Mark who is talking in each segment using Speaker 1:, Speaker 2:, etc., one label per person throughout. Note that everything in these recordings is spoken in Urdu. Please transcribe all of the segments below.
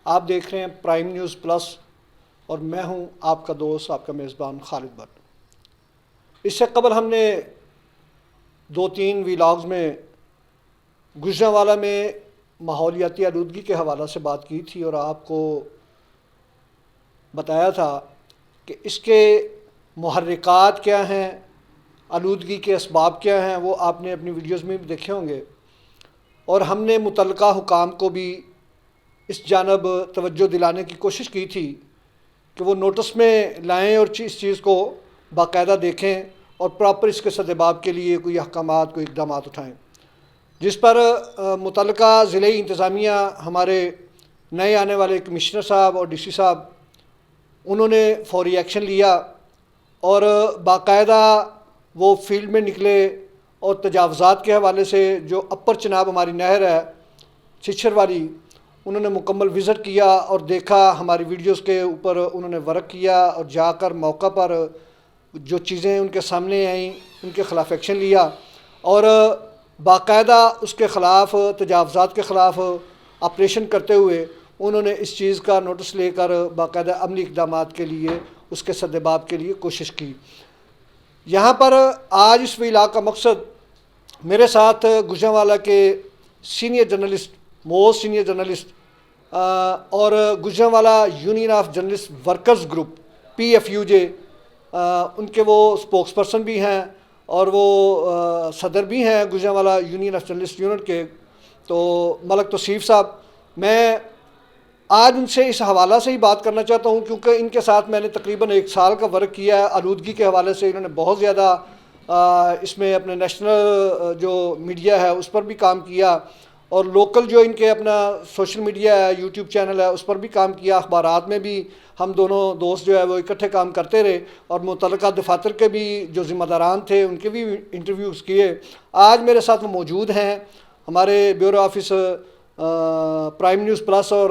Speaker 1: آپ دیکھ رہے ہیں پرائم نیوز پلس اور میں ہوں آپ کا دوست آپ کا میزبان خالد بٹ۔ اس سے قبل ہم نے 2-3 ویلاگز میں گوجرانوالہ میں ماحولیاتی آلودگی کے حوالہ سے بات کی تھی اور آپ کو بتایا تھا کہ اس کے محرکات کیا ہیں، آلودگی کے اسباب کیا ہیں، وہ آپ نے اپنی ویڈیوز میں بھی دیکھے ہوں گے، اور ہم نے متعلقہ حکام کو بھی اس جانب توجہ دلانے کی کوشش کی تھی کہ وہ نوٹس میں لائیں اور اس چیز کو باقاعدہ دیکھیں اور پراپر اس کے سدباب کے لیے کوئی احکامات کوئی اقدامات اٹھائیں، جس پر متعلقہ ضلعی انتظامیہ ہمارے نئے آنے والے کمشنر صاحب اور ڈی سی صاحب انہوں نے فوری ایکشن لیا اور باقاعدہ وہ فیلڈ میں نکلے اور تجاوزات کے حوالے سے جو اپر چناب ہماری نہر ہے چھچھر والی، انہوں نے مکمل وزٹ کیا اور دیکھا، ہماری ویڈیوز کے اوپر انہوں نے ورک کیا اور جا کر موقع پر جو چیزیں ان کے سامنے آئیں ان کے خلاف ایکشن لیا اور باقاعدہ اس کے خلاف تجاوزات کے خلاف آپریشن کرتے ہوئے انہوں نے اس چیز کا نوٹس لے کر باقاعدہ عملی اقدامات کے لیے اس کے سدباب کے لیے کوشش کی۔ یہاں پر آج اس ویلاگ کا مقصد میرے ساتھ گوجرانوالہ کے senior journalist most senior journalist اور Gujranwala union of journalist workers group PFUJ ان کے وہ اسپوکس پرسن بھی ہیں اور وہ صدر بھی ہیں Gujranwala union of journalist unit کے، تو ملک توصیف صاحب، میں آج ان سے اس حوالہ سے ہی بات کرنا چاہتا ہوں کیونکہ ان کے ساتھ میں نے تقریباً 1 سال کا ورک کیا ہے آلودگی کے حوالے سے۔ انہوں نے بہت زیادہ اس میں اپنے نیشنل جو میڈیا ہے اس پر بھی کام کیا اور لوکل جو ان کے اپنا سوشل میڈیا ہے یوٹیوب چینل ہے اس پر بھی کام کیا، اخبارات میں بھی ہم دونوں دوست جو ہے وہ اکٹھے کام کرتے رہے اور متعلقہ دفاتر کے بھی جو ذمہ داران تھے ان کے بھی انٹرویوز کیے۔ آج میرے ساتھ وہ موجود ہیں ہمارے bureau office prime news plus اور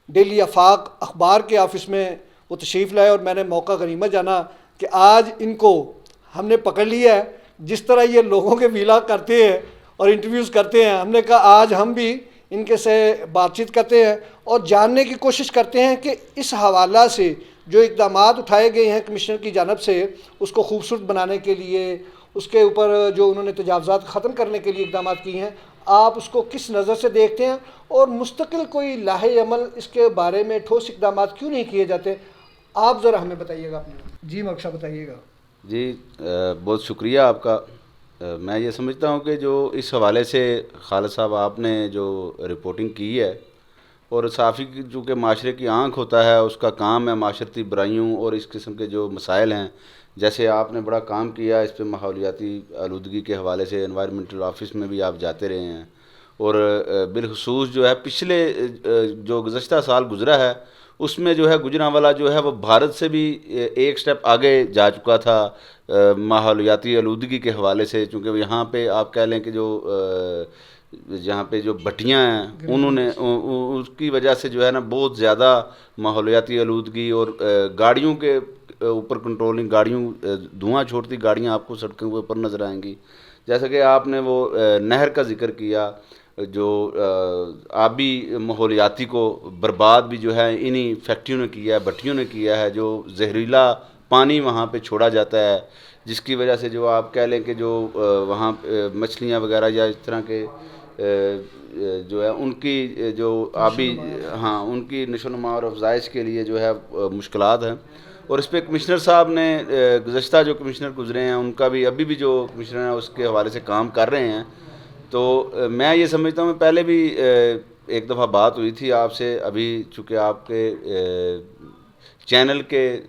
Speaker 1: ڈیلی آفاق اخبار کے آفس میں وہ تشریف لائے اور میں نے موقع غنیمت جانا کہ آج ان کو ہم نے پکڑ لیا ہے۔ جس طرح یہ لوگوں کے ویلاگ کرتے ہیں اور انٹرویوز کرتے ہیں، ہم نے کہا آج ہم بھی ان کے سے بات چیت کرتے ہیں اور جاننے کی کوشش کرتے ہیں کہ اس حوالہ سے جو اقدامات اٹھائے گئے ہیں کمشنر کی جانب سے اس کو خوبصورت بنانے کے لیے، اس کے اوپر جو انہوں نے تجاوزات ختم کرنے کے لیے اقدامات کیے ہیں، آپ اس کو کس نظر سے دیکھتے ہیں اور مستقل کوئی لاہے عمل اس کے بارے میں ٹھوس اقدامات کیوں نہیں کیے جاتے؟ آپ ذرا ہمیں بتائیے گا اپنے جی مکشا بتائیے گا۔
Speaker 2: جی بہت شکریہ آپ کا۔ میں یہ سمجھتا ہوں کہ جو اس حوالے سے خالد صاحب آپ نے جو رپورٹنگ کی ہے، اور صحافی کی چونکہ معاشرے کی آنکھ ہوتا ہے، اس کا کام ہے معاشرتی برائیوں اور اس قسم کے جو مسائل ہیں، جیسے آپ نے بڑا کام کیا اس پہ ماحولیاتی آلودگی کے حوالے سے، انوائرمنٹل آفس میں بھی آپ جاتے رہے ہیں، اور بالخصوص جو ہے پچھلے جو گزشتہ سال گزرا ہے اس میں جو ہے گوجرانوالہ جو ہے وہ بھارت سے بھی ایک سٹیپ آگے جا چکا تھا ماحولیاتی آلودگی کے حوالے سے، چونکہ یہاں پہ آپ کہہ لیں کہ جو جہاں پہ جو بھٹیاں ہیں انہوں نے اس کی وجہ سے جو ہے نا بہت زیادہ ماحولیاتی آلودگی اور گاڑیوں کے اوپر کنٹرولنگ، گاڑیوں دھواں چھوڑتی گاڑیاں آپ کو سڑکوں کے اوپر نظر آئیں گی، جیسا کہ آپ نے وہ نہر کا ذکر کیا، جو آبی ماحولیاتی کو برباد بھی جو ہے انہی فیکٹریوں نے کیا ہے، بھٹیوں نے کیا ہے، جو زہریلا پانی وہاں پہ چھوڑا جاتا ہے، جس کی وجہ سے جو آپ کہہ لیں کہ جو وہاں مچھلیاں وغیرہ یا اس طرح کے جو ہے ان کی جو آبی ان کی نشو و نما اور افزائش کے لیے جو ہے مشکلات ہیں، اور اس پہ کمشنر صاحب نے گزشتہ جو کمشنر گزرے ہیں ان کا بھی ابھی بھی جو کمشنر ہیں اس کے حوالے سے کام کر رہے ہیں۔ تو میں یہ سمجھتا ہوں پہلے بھی ایک دفعہ بات ہوئی تھی آپ سے، ابھی چونکہ آپ کے چینل کے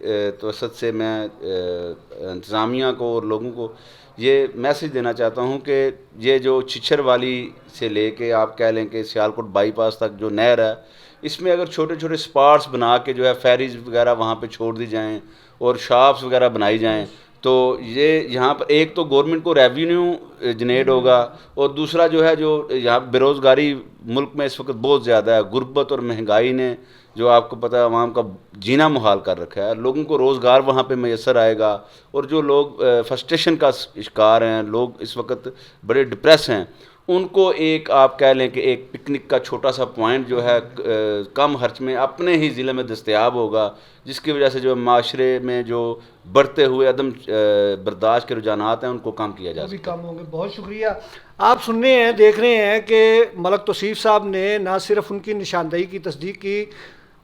Speaker 2: توسط سے میں انتظامیہ کو اور لوگوں کو یہ میسج دینا چاہتا ہوں کہ یہ جو چھچھر والی سے لے کے آپ کہہ لیں کہ سیالکوٹ بائی پاس تک جو نہر ہے، اس میں اگر چھوٹے چھوٹے سپاٹس بنا کے جو ہے فیریز وغیرہ وہاں پہ چھوڑ دی جائیں اور شاپس وغیرہ بنائی جائیں، تو یہ یہاں پر ایک تو گورنمنٹ کو ریونیو جنریٹ ہوگا، اور دوسرا جو ہے جو یہاں بے روزگاری ملک میں اس وقت بہت زیادہ ہے، غربت اور مہنگائی نے جو آپ کو پتہ ہے عوام کا جینا محال کر رکھا ہے، لوگوں کو روزگار وہاں پہ میسر آئے گا، اور جو لوگ فرسٹریشن کا شکار ہیں، لوگ اس وقت بڑے ڈپریس ہیں، ان کو ایک آپ کہہ لیں کہ ایک پکنک کا چھوٹا سا پوائنٹ جو ہے کم خرچ میں اپنے ہی ضلع میں دستیاب ہوگا، جس کی وجہ سے جو معاشرے میں جو بڑھتے ہوئے عدم برداشت کے رجحانات ہیں ان کو کم کیا جا
Speaker 1: وہ بھی
Speaker 2: سکتا ہے۔
Speaker 1: کم ہوں گے۔ بہت شکریہ۔ آپ سن رہے ہیں، دیکھ رہے ہیں کہ ملک توصیف صاحب نے نہ صرف ان کی نشاندہی کی تصدیق کی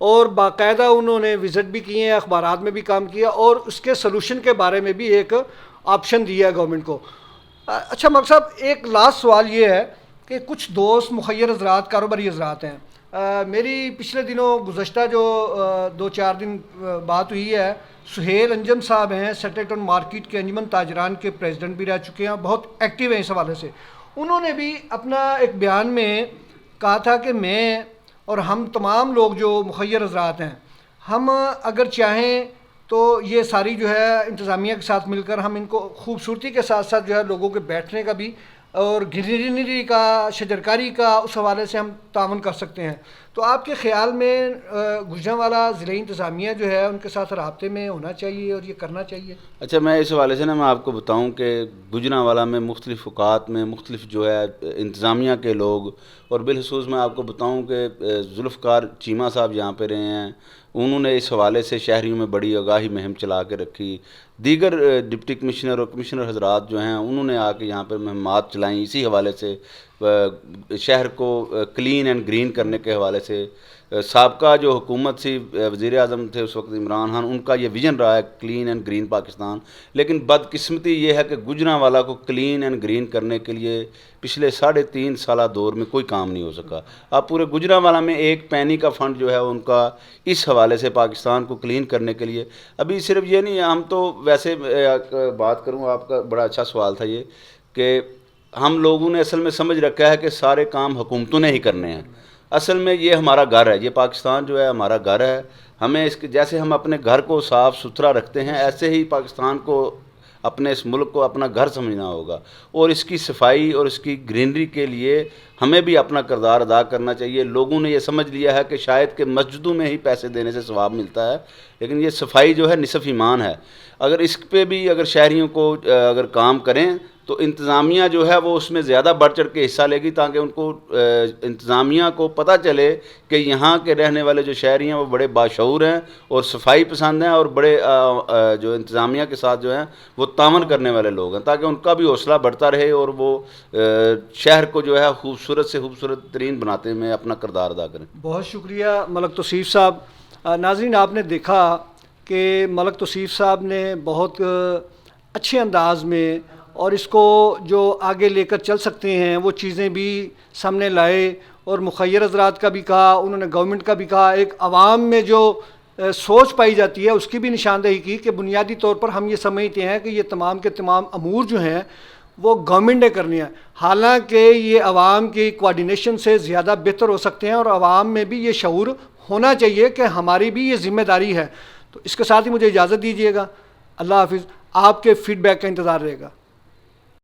Speaker 1: اور باقاعدہ انہوں نے وزٹ بھی کیے ہیں، اخبارات میں بھی کام کیا اور اس کے سلوشن کے بارے میں بھی ایک آپشن دیا ہے گورنمنٹ کو۔ اچھا ملک صاحب، ایک لاسٹ سوال یہ ہے کہ کچھ دوست مخیر حضرات، کاروباری حضرات ہیں، میری پچھلے دنوں گزشتہ جو 2-4 دن بات ہوئی ہے، سہیل انجم صاحب ہیں، سیٹلٹن مارکیٹ کے انجمن تاجران کے پریزیڈنٹ بھی رہ چکے ہیں، بہت ایکٹیو ہیں اس حوالے سے۔ انہوں نے بھی اپنا ایک بیان میں کہا تھا کہ میں اور ہم تمام لوگ جو مخیر حضرات ہیں، ہم اگر چاہیں تو یہ ساری جو ہے انتظامیہ کے ساتھ مل کر ہم ان کو خوبصورتی کے ساتھ ساتھ جو ہے لوگوں کے بیٹھنے کا بھی اور گرینری کا، شجرکاری کا، اس حوالے سے ہم تعاون کر سکتے ہیں۔ تو آپ کے خیال میں گوجرانوالا ضلعی انتظامیہ جو ہے ان کے ساتھ رابطے میں ہونا چاہیے اور یہ کرنا چاہیے؟
Speaker 2: اچھا، میں اس حوالے سے میں آپ کو بتاؤں کہ گوجرانوالا میں مختلف اوقات میں مختلف جو ہے انتظامیہ کے لوگ، اور بالخصوص میں آپ کو بتاؤں کہ ذوالفقار چیمہ صاحب یہاں پہ رہے ہیں، انہوں نے اس حوالے سے شہریوں میں بڑی آگاہی مہم چلا کے رکھی۔ دیگر ڈپٹی کمشنر اور کمشنر حضرات جو ہیں انہوں نے آ کے یہاں پہ مہمات چلائیں اسی حوالے سے، شہر کو کلین اینڈ گرین کرنے کے حوالے سے۔ سابقہ جو حکومت تھی، وزیر اعظم تھے اس وقت عمران خان، ان کا یہ ویژن رہا ہے کلین اینڈ گرین پاکستان، لیکن بدقسمتی یہ ہے کہ گوجرانوالا کو کلین اینڈ گرین کرنے کے لیے پچھلے 3.5 سالہ دور میں کوئی کام نہیں ہو سکا۔ اب پورے گوجرانوالا میں ایک پینی کا فنڈ جو ہے ان کا اس حوالے سے پاکستان کو کلین کرنے کے لیے، ابھی صرف یہ نہیں ہے، ہم تو ویسے بات کروں، آپ کا بڑا اچھا سوال تھا یہ کہ ہم لوگوں نے اصل میں سمجھ رکھا ہے کہ سارے کام حکومتوں نے ہی کرنے ہیں۔ اصل میں یہ ہمارا گھر ہے، یہ پاکستان جو ہے ہمارا گھر ہے، ہمیں اس کے جیسے ہم اپنے گھر کو صاف ستھرا رکھتے ہیں ایسے ہی پاکستان کو، اپنے اس ملک کو اپنا گھر سمجھنا ہوگا، اور اس کی صفائی اور اس کی گرینری کے لیے ہمیں بھی اپنا کردار ادا کرنا چاہیے۔ لوگوں نے یہ سمجھ لیا ہے کہ شاید کہ مسجدوں میں ہی پیسے دینے سے ثواب ملتا ہے، لیکن یہ صفائی جو ہے نصف ایمان ہے۔ اگر اس پہ بھی اگر شہریوں کو اگر کام کریں تو انتظامیہ جو ہے وہ اس میں زیادہ بڑھ چڑھ کے حصہ لے گی، تاکہ ان کو انتظامیہ کو پتہ چلے کہ یہاں کے رہنے والے جو شہری ہیں وہ بڑے باشعور ہیں اور صفائی پسند ہیں اور بڑے جو انتظامیہ کے ساتھ جو ہیں وہ تعاون کرنے والے لوگ ہیں، تاکہ ان کا بھی حوصلہ بڑھتا رہے اور وہ شہر کو جو ہے خوبصورت سے خوبصورت ترین بناتے میں اپنا کردار ادا کریں۔
Speaker 1: بہت شکریہ ملک توصیف صاحب۔ ناظرین، آپ نے دیکھا کہ ملک توصیف صاحب نے بہت اچھے انداز میں اور اس کو جو آگے لے کر چل سکتے ہیں وہ چیزیں بھی سامنے لائے، اور مخیر حضرات کا بھی کہا، انہوں نے گورنمنٹ کا بھی کہا، ایک عوام میں جو سوچ پائی جاتی ہے اس کی بھی نشاندہی کی کہ بنیادی طور پر ہم یہ سمجھتے ہیں کہ یہ تمام کے تمام امور جو ہیں وہ گورنمنٹ نے کرنی ہے، حالانکہ یہ عوام کی کوارڈینیشن سے زیادہ بہتر ہو سکتے ہیں، اور عوام میں بھی یہ شعور ہونا چاہیے کہ ہماری بھی یہ ذمہ داری ہے۔ تو اس کے ساتھ ہی مجھے اجازت دیجیے گا۔ اللہ حافظ۔ آپ کے فیڈ بیک کا انتظار رہے گا۔